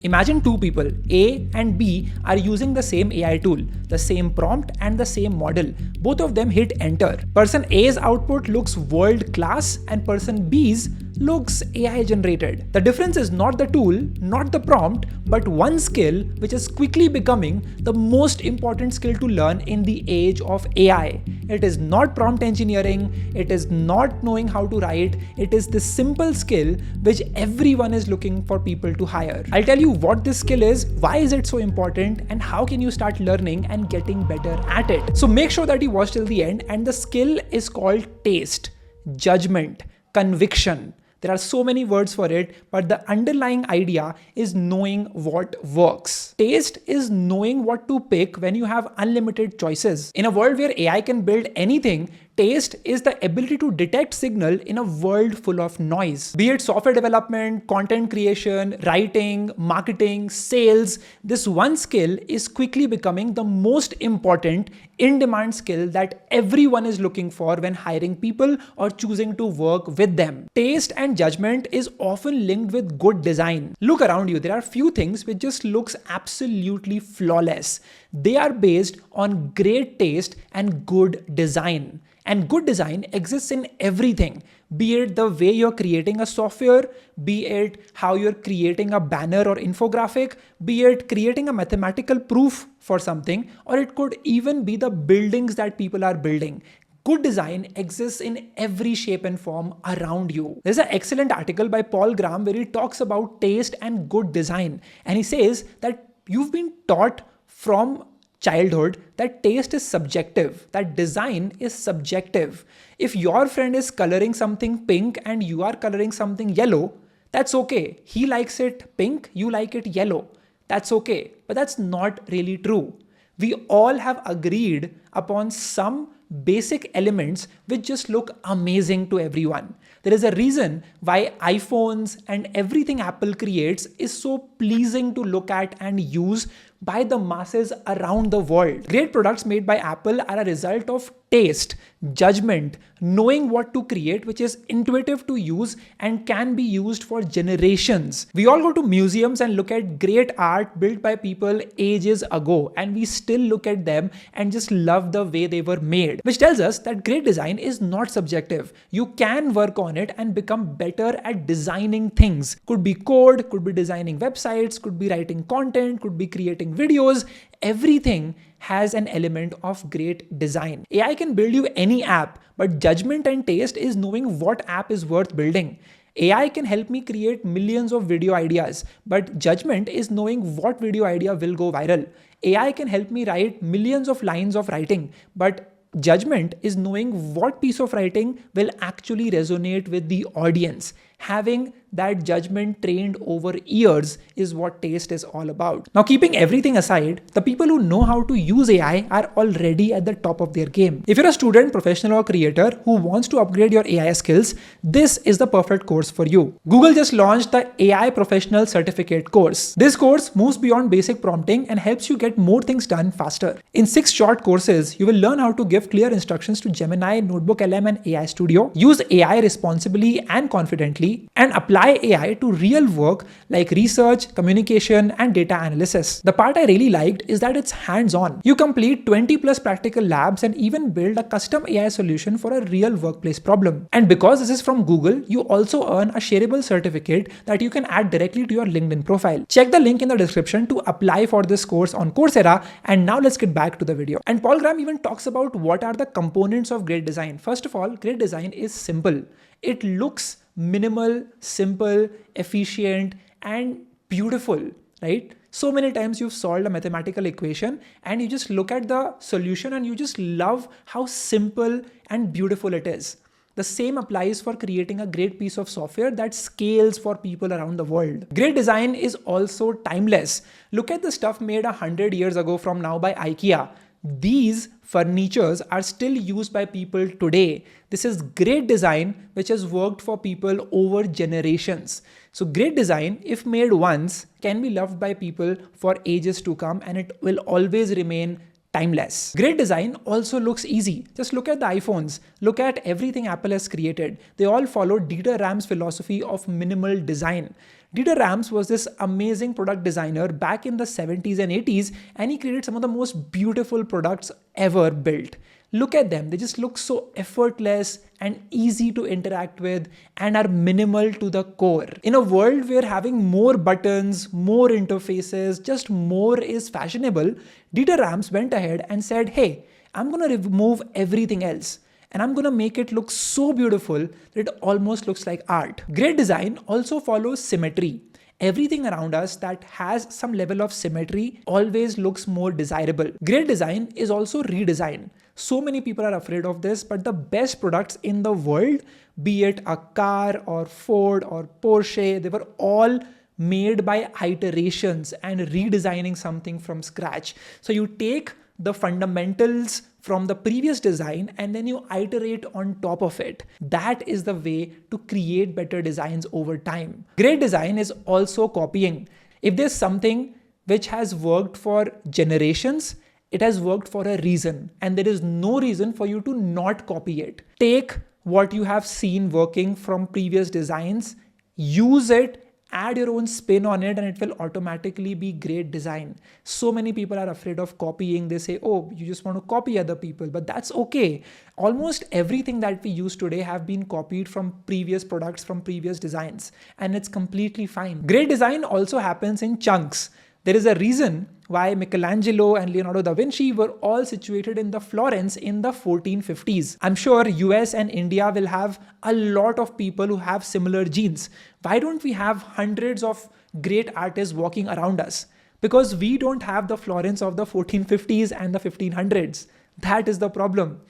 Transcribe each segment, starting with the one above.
Imagine two people, A and B, are using the same AI tool, the same prompt and the same model. Both of them hit enter. Person A's output looks world class and person B's looks AI generated. The difference is not the tool, not the prompt, but one skill which is quickly becoming the most important skill to learn in the age of AI. It is not prompt engineering, it is not knowing how to write, it is this simple skill which everyone is looking for people to hire. I'll tell you what this skill is, why is it so important, and how can you start learning and getting better at it. So make sure that you watch till the end, and the skill is called taste, judgment, conviction. There are so many words for it, but the underlying idea is knowing what works. Taste is knowing what to pick when you have unlimited choices. In a world where AI can build anything, taste is the ability to detect signal in a world full of noise. Be it software development, content creation, writing, marketing, sales, this one skill is quickly becoming the most important in-demand skill that everyone is looking for when hiring people or choosing to work with them. Taste and judgment is often linked with good design. Look around you, there are few things which just looks absolutely flawless. They are based on great taste and good design. And good design exists in everything, be it the way you're creating a software, be it how you're creating a banner or infographic, be it creating a mathematical proof for something, or it could even be the buildings that people are building. Good design exists in every shape and form around you. There's an excellent article by Paul Graham where he talks about taste and good design. And he says that you've been taught from childhood that taste is subjective, that design is subjective. If your friend is coloring something pink and you are coloring something yellow, that's okay. He likes it pink, you like it yellow. That's okay. But that's not really true. We all have agreed upon some basic elements which just look amazing to everyone. There is a reason why iPhones and everything Apple creates is so pleasing to look at and use by the masses around the world. Great products made by Apple are a result of taste, judgment, knowing what to create, which is intuitive to use and can be used for generations. We all go to museums and look at great art built by people ages ago, and we still look at them and just love the way they were made, which tells us that great design is not subjective. You can work on it and become better at designing things. Could be code, could be designing websites, could be writing content, could be creating videos. Everything has an element of great design. AI can build you any app, but judgment and taste is knowing what app is worth building. AI can help me create millions of video ideas, but judgment is knowing what video idea will go viral. AI can help me write millions of lines of writing, but judgment is knowing what piece of writing will actually resonate with the audience. Having that judgment trained over years is what taste is all about. Now, keeping everything aside, the people who know how to use AI are already at the top of their game. If you're a student, professional, or creator who wants to upgrade your AI skills, this is the perfect course for you. Google just launched the AI Professional Certificate course. This course moves beyond basic prompting and helps you get more things done faster. In 6 short courses, you will learn how to give clear instructions to Gemini, Notebook LM, and AI Studio, use AI responsibly and confidently, and apply AI to real work like research, communication, and data analysis. The part I really liked is that it's hands-on. You complete 20 plus practical labs and even build a custom AI solution for a real workplace problem. And because this is from Google, you also earn a shareable certificate that you can add directly to your LinkedIn profile. Check the link in the description to apply for this course on Coursera. And now let's get back to the video. And Paul Graham even talks about what are the components of great design. First of all, great design is simple. It looks minimal, simple, efficient, and beautiful, right? So many times you've solved a mathematical equation and you just look at the solution and you just love how simple and beautiful it is. The same applies for creating a great piece of software that scales for people around the world. Great design is also timeless. Look at the stuff made 100 years ago from now by IKEA. These furnitures are still used by people today. This is great design which has worked for people over generations. So great design, if made once, can be loved by people for ages to come, and it will always remain timeless. Great design also looks easy. Just look at the iPhones. Look at everything Apple has created. They all follow Dieter Rams' philosophy of minimal design. Dieter Rams was this amazing product designer back in the 70s and 80s, and he created some of the most beautiful products ever built. Look at them. They just look so effortless and easy to interact with and are minimal to the core. In a world where having more buttons, more interfaces, just more is fashionable, Dieter Rams went ahead and said, hey, I'm going to remove everything else. And I'm going to make it look so beautiful that it almost looks like art. Great design also follows symmetry. Everything around us that has some level of symmetry always looks more desirable. Great design is also redesign. So many people are afraid of this, but the best products in the world, be it a car or Ford or Porsche, they were all made by iterations and redesigning something from scratch. So you take the fundamentals from the previous design and then you iterate on top of it. That is the way to create better designs over time. Great design is also copying. If there's something which has worked for generations, it has worked for a reason, and there is no reason for you to not copy it. Take what you have seen working from previous designs, use it, add your own spin on it, and it will automatically be great design. So many people are afraid of copying. They say, oh, you just want to copy other people, but that's okay. Almost everything that we use today have been copied from previous products, from previous designs, and it's completely fine. Great design also happens in chunks. There is a reason why Michelangelo and Leonardo da Vinci were all situated in the Florence in the 1450s. I'm sure US and India will have a lot of people who have similar genes. Why don't we have hundreds of great artists walking around us? Because we don't have the Florence of the 1450s and the 1500s. That is the problem.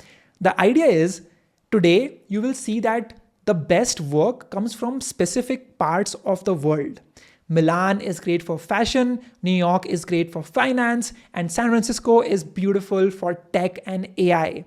The idea is, today you will see that the best work comes from specific parts of the world. Milan is great for fashion, New York is great for finance, and San Francisco is beautiful for tech and AI.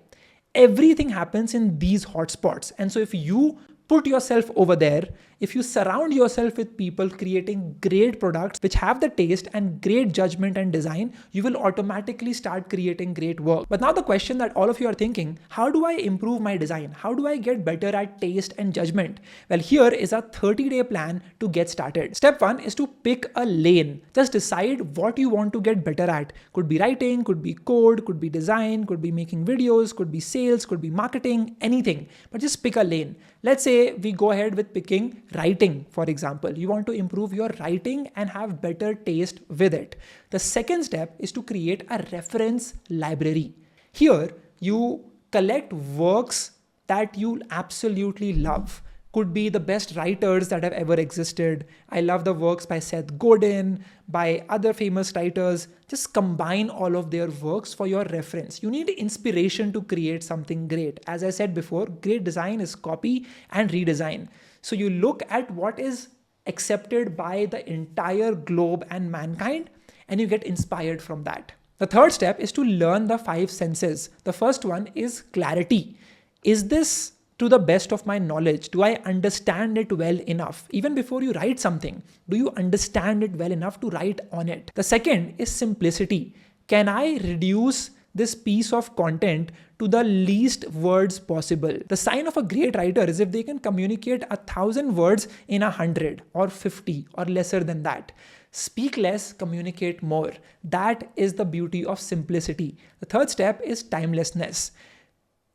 Everything happens in these hotspots. And so if you put yourself over there, if you surround yourself with people creating great products which have the taste and great judgment and design, you will automatically start creating great work. But now the question that all of you are thinking, how do I improve my design? How do I get better at taste and judgment? Well, here is a 30-day plan to get started. Step 1 is to pick a lane. Just decide what you want to get better at. Could be writing, could be code, could be design, could be making videos, could be sales, could be marketing, anything. But just pick a lane. Let's say we go ahead with picking writing, for example. You want to improve your writing and have better taste with it. The second step is to create a reference library. Here, you collect works that you absolutely love. Could be the best writers that have ever existed. I love the works by Seth Godin, by other famous writers. Just combine all of their works for your reference. You need inspiration to create something great. As I said before, great design is copy and redesign. So you look at what is accepted by the entire globe and mankind, and you get inspired from that. The third step is to learn the 5 senses. The first one is clarity. Is this to the best of my knowledge? Do I understand it well enough? Even before you write something, do you understand it well enough to write on it? The second is simplicity. Can I reduce this piece of content to the least words possible? The sign of a great writer is if they can communicate 1,000 words in 100 or 50 or lesser than that. Speak less, communicate more. That is the beauty of simplicity. The third step is timelessness.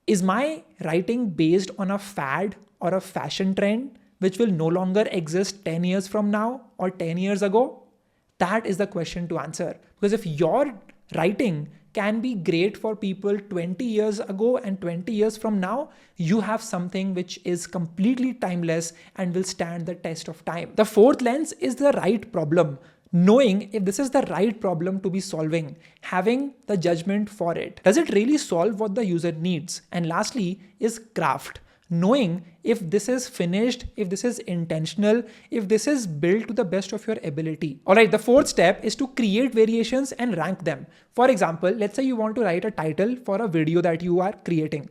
Is my writing based on a fad or a fashion trend which will no longer exist 10 years from now or 10 years ago? That is the question to answer. Because if your writing can be great for people 20 years ago and 20 years from now, you have something which is completely timeless and will stand the test of time. The fourth lens is the right problem. Knowing if this is the right problem to be solving, having the judgment for it. Does it really solve what the user needs? And lastly is craft. Knowing if this is finished, if this is intentional, if this is built to the best of your ability. All right, the fourth step is to create variations and rank them. For example, let's say you want to write a title for a video that you are creating.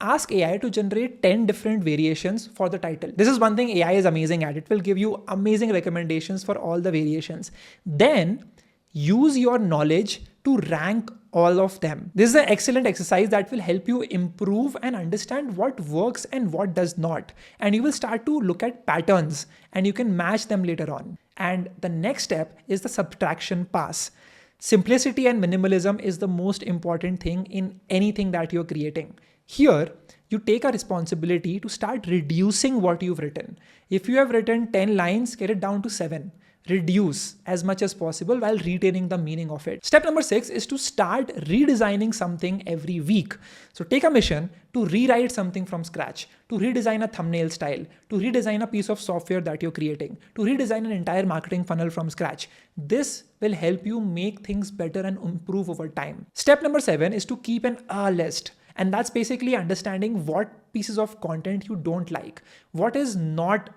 Ask AI to generate 10 different variations for the title. This is one thing AI is amazing at. It will give you amazing recommendations for all the variations. Then use your knowledge to rank all of them. This is an excellent exercise that will help you improve and understand what works and what does not. And you will start to look at patterns and you can match them later on. And the next step is the subtraction pass. Simplicity and minimalism is the most important thing in anything that you're creating. Here, you take a responsibility to start reducing what you've written. If you have written 10 lines, get it down to 7. Reduce as much as possible while retaining the meaning of it. Step number 6 is to start redesigning something every week. So take a mission to rewrite something from scratch, to redesign a thumbnail style, to redesign a piece of software that you're creating, to redesign an entire marketing funnel from scratch. This will help you make things better and improve over time. Step number 7 is to keep an A list. And that's basically understanding what pieces of content you don't like, what is not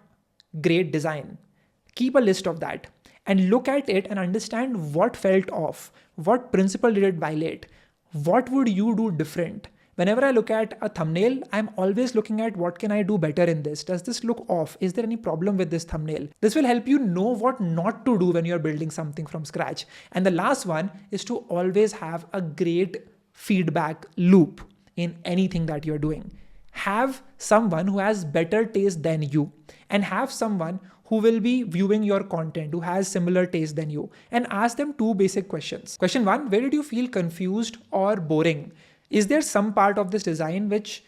great design. Keep a list of that and look at it and understand what felt off, what principle did it violate, what would you do different. Whenever I look at a thumbnail, I'm always looking at what can I do better in this? Does this look off? Is there any problem with this thumbnail? This will help you know what not to do when you're building something from scratch. And the last one is to always have a great feedback loop in anything that you're doing. Have someone who has better taste than you and have someone who will be viewing your content, who has similar taste than you, and ask them 2 basic questions. Question 1, where did you feel confused or boring? Is there some part of this design which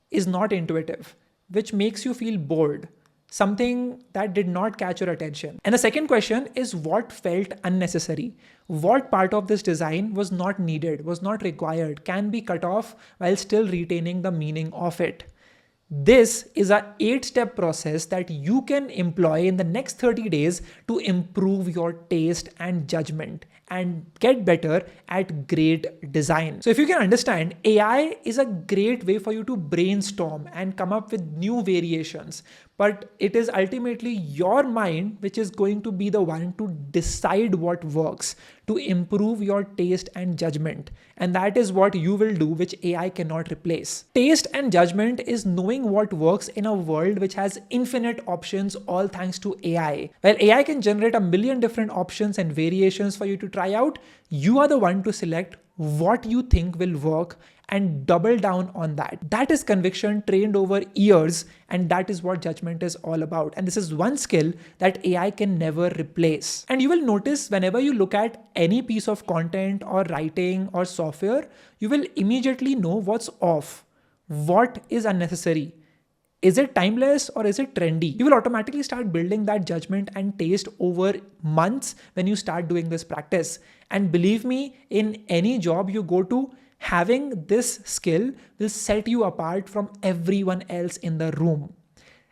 is not intuitive, which makes you feel bored? Something that did not catch your attention. And the second question is what felt unnecessary? What part of this design was not needed, was not required, can be cut off while still retaining the meaning of it? This is an 8-step process that you can employ in the next 30 days to improve your taste and judgment and get better at great design. So if you can understand, AI is a great way for you to brainstorm and come up with new variations. But it is ultimately your mind which is going to be the one to decide what works, to improve your taste and judgment. And that is what you will do, which AI cannot replace. Taste and judgment is knowing what works in a world which has infinite options, all thanks to AI. While AI can generate a million different options and variations for you to try out, you are the one to select what you think will work and double down on that. That is conviction trained over years, and that is what judgment is all about. And this is one skill that AI can never replace. And you will notice whenever you look at any piece of content or writing or software, you will immediately know what's off, what is unnecessary. Is it timeless or is it trendy? You will automatically start building that judgment and taste over months when you start doing this practice. And believe me, in any job you go to, having this skill will set you apart from everyone else in the room.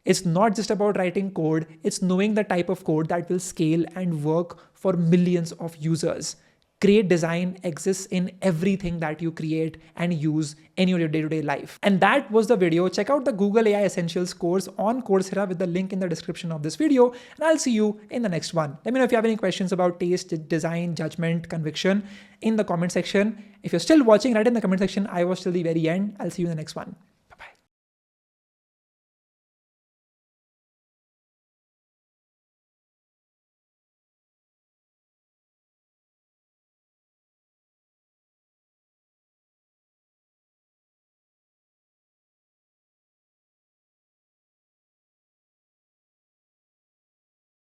It's not just about writing code, it's knowing the type of code that will scale and work for millions of users. Great design exists in everything that you create and use in your day-to-day life. And that was the video. Check out the Google AI Essentials course on Coursera with the link in the description of this video. And I'll see you in the next one. Let me know if you have any questions about taste, design, judgment, conviction in the comment section. If you're still watching, write in the comment section. I was till the very end. I'll see you in the next one.